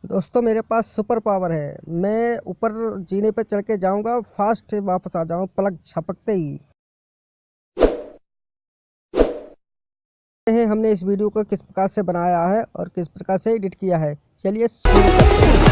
दोस्तों मेरे पास super power है। मैं ऊपर जीने पे चढ़ के जाऊंगा, फास्ट से वापस आ जाऊंगा पलक झपकते ही। हमने इस वीडियो को किस प्रकार से बनाया है और किस प्रकार से एडिट किया है, चलिए शुरू करते हैं।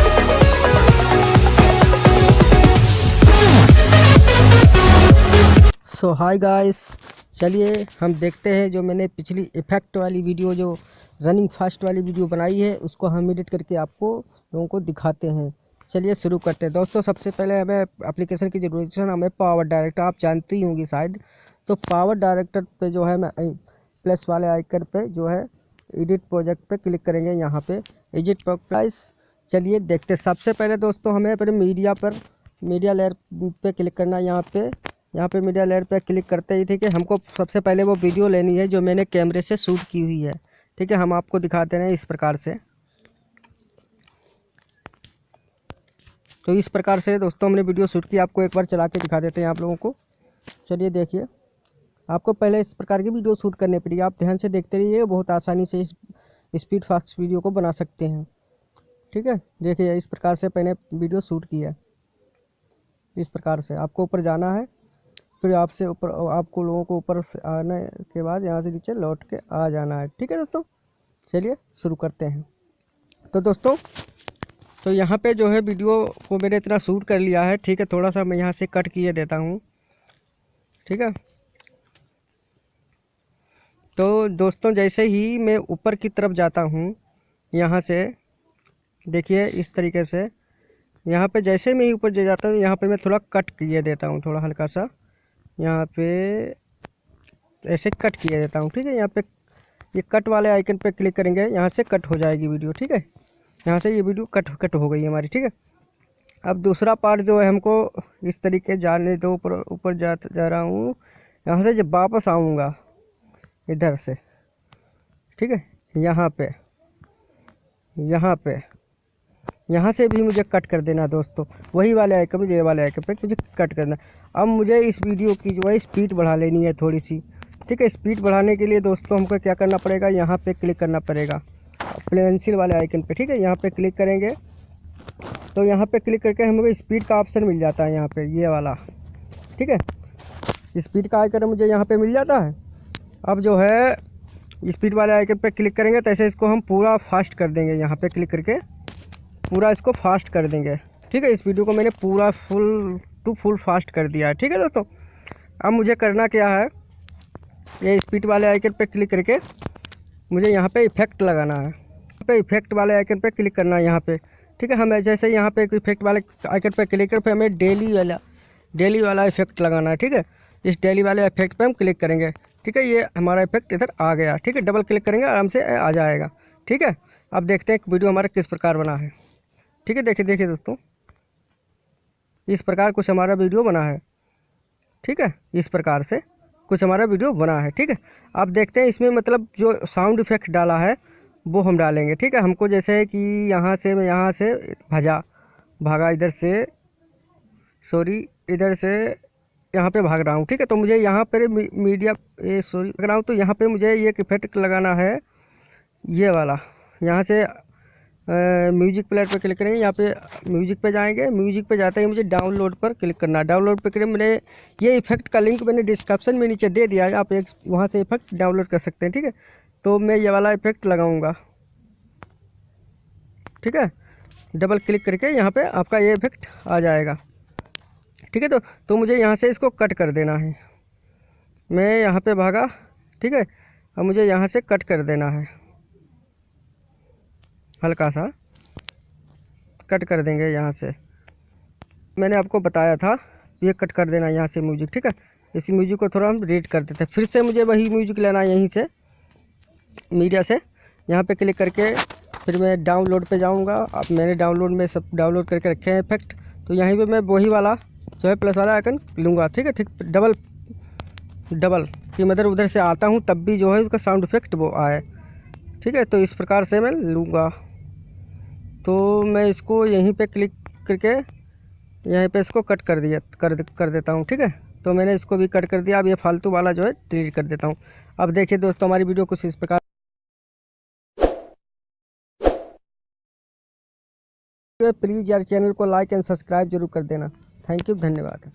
सो हाय गाइस, चलिए हम देखते हैं जो मैंने पिछली इफेक्ट वाली वीडियो, जो रनिंग फास्ट वाली वीडियो बनाई है, उसको हम एडिट करके आपको लोगों को दिखाते हैं। चलिए शुरू करते हैं। दोस्तों सबसे पहले हमें एप्लीकेशन की ज़रूरत है। हमें पावर डायरेक्टर आप जानती ही होंगी शायद। तो पावर डायरेक्टर पे जो है मैं प्लस वाले आइकन पे जो है एडिट प्रोजेक्ट पे क्लिक करेंगे। यहाँ पे एडिट प्राइस, चलिए देखते हैं। सबसे पहले दोस्तों हमें अपने मीडिया लेयर पे क्लिक करना है। यहाँ पे मीडिया लेयर पे क्लिक करते ही ठीक है, हमको सबसे पहले वो वीडियो लेनी है जो मैंने कैमरे से शूट की हुई है। ठीक है, हम आपको दिखाते हैं इस प्रकार से। तो इस प्रकार से दोस्तों हमने वीडियो शूट की, आपको एक बार चला के दिखा देते हैं आप लोगों को। चलिए देखिए, आपको पहले इस प्रकार की वीडियो शूट करनी पड़ेगी। आप ध्यान से देखते रहिए, बहुत आसानी से इस स्पीड फास्ट वीडियो को बना सकते हैं। ठीक है, देखिए इस प्रकार से मैंने वीडियो शूट किया है। इस प्रकार से आपको ऊपर जाना है, फिर आपसे ऊपर, आपको लोगों को ऊपर से आने के बाद यहाँ से नीचे लौट के आ जाना है। ठीक है दोस्तों, चलिए शुरू करते हैं। तो दोस्तों तो यहाँ पे जो है वीडियो को मैंने इतना शूट कर लिया है। ठीक है, थोड़ा सा मैं यहाँ से कट किए देता हूँ। ठीक है, तो दोस्तों जैसे ही मैं ऊपर की तरफ जाता हूँ, यहाँ से देखिए इस तरीके से, यहाँ पे जैसे मैं ऊपर जाता हूँ, यहाँ पे मैं थोड़ा कट किए देता हूँ, थोड़ा हल्का सा यहाँ पे ऐसे कट किए देता हूँ। ठीक है, यहाँ पे ये कट वाले आइकन पे क्लिक करेंगे, यहाँ से कट हो जाएगी वीडियो। ठीक है, यहाँ से ये वीडियो कट हो गई हमारी। ठीक है, अब दूसरा पार्ट जो है हमको इस तरीके जाने दो, ऊपर ऊपर जा रहा हूँ। यहाँ से जब वापस आऊँगा इधर से, ठीक है, यहाँ से भी मुझे कट कर देना दोस्तों। वही वाले आइकन, ये वाले आइकन पे मुझे कट करना। अब मुझे इस वीडियो की जो है स्पीड बढ़ा लेनी है थोड़ी सी। ठीक है, स्पीड बढ़ाने के लिए दोस्तों हमको क्या करना पड़ेगा, यहाँ पे क्लिक करना पड़ेगा पेंसिल वाले आइकन पे। ठीक है, यहाँ पे क्लिक करेंगे तो यहाँ पे क्लिक करके हमको स्पीड का ऑप्शन मिल जाता है, यहाँ पे ये वाला। ठीक है, स्पीड का आइकन मुझे यहाँ पे मिल जाता है। अब जो है स्पीड वाले आइकन पे क्लिक करेंगे तो ऐसे इसको हम पूरा फास्ट कर देंगे। यहाँ पे क्लिक करके पूरा इसको फास्ट कर देंगे। ठीक है, इस वीडियो को मैंने पूरा फुल फास्ट कर दिया है। ठीक है दोस्तों, अब मुझे करना क्या है, ये स्पीड वाले आइकन पे क्लिक करके मुझे यहाँ पे इफेक्ट लगाना है। यहाँ पे इफेक्ट वाले आइकन पे क्लिक करना है यहाँ पे। ठीक है, हम जैसे यहाँ पे इफेक्ट वाले आइकन पे क्लिक कर, फिर हमें डेली वाला इफेक्ट लगाना है। ठीक है, इस डेली वाले इफेक्ट पे हम क्लिक करेंगे। ठीक है, ये हमारा इफेक्ट इधर आ गया। ठीक है, डबल क्लिक करेंगे आराम से आ जाएगा। ठीक है, अब देखते हैं वीडियो हमारा किस प्रकार बना है। ठीक है, देखिए दोस्तों, इस प्रकार कुछ हमारा वीडियो बना है। ठीक है, इस प्रकार से कुछ हमारा वीडियो बना है। ठीक है, अब देखते हैं इसमें मतलब जो साउंड इफेक्ट डाला है वो हम डालेंगे। ठीक है, हमको जैसे कि मैं यहाँ से भागा इधर से, इधर से यहाँ पे भाग रहा हूँ। ठीक है, तो मुझे यहाँ पर भाग रहा हूँ, तो यहाँ पे मुझे ये इफेक्ट लगाना है, ये वाला। यहाँ से म्यूजिक प्लेयर पे क्लिक करेंगे, यहाँ पे म्यूजिक पे जाएंगे। म्यूजिक पे जाते ही मुझे डाउनलोड पर क्लिक करना है। डाउनलोड पे करें, मैंने ये इफेक्ट का लिंक मैंने डिस्क्रिप्शन में नीचे दे दिया है, आप एक वहाँ से इफेक्ट डाउनलोड कर सकते हैं। ठीक है, तो मैं ये वाला इफेक्ट लगाऊंगा। ठीक है, डबल क्लिक करके यहाँ पे आपका ये इफेक्ट आ जाएगा। ठीक है, तो मुझे यहाँ से इसको कट कर देना है। मैं यहाँ पे भागा, ठीक है, अब मुझे यहाँ से कट कर देना है, हल्का सा कट कर देंगे यहाँ से। मैंने आपको बताया था ये कट कर देना यहाँ से म्यूजिक। ठीक है, इसी म्यूजिक को थोड़ा हम रीड कर देते हैं। फिर से मुझे वही म्यूजिक लेना है, यहीं से मीडिया से यहाँ पे क्लिक करके फिर मैं डाउनलोड पे जाऊँगा। अब मैंने डाउनलोड में सब डाउनलोड करके रखे हैं इफेक्ट, तो यहीं पे मैं वही वाला जो है प्लस वाला आइकन लूँगा। ठीक है, डबल कि मैं उधर से आता हूँ तब भी जो है उसका साउंड इफेक्ट वो आए। ठीक है, तो इस प्रकार से मैं लूँगा। तो मैं इसको यहीं पे क्लिक करके यहीं पे इसको कट कर देता हूँ। ठीक है, तो मैंने इसको भी कट कर दिया। अब ये फालतू वाला जो है डिलीट कर देता हूँ। अब देखिए दोस्तों, हमारी वीडियो कुछ इस प्रकार प्लीज़ यार चैनल को लाइक एंड सब्सक्राइब जरूर कर देना। थैंक यू, धन्यवाद।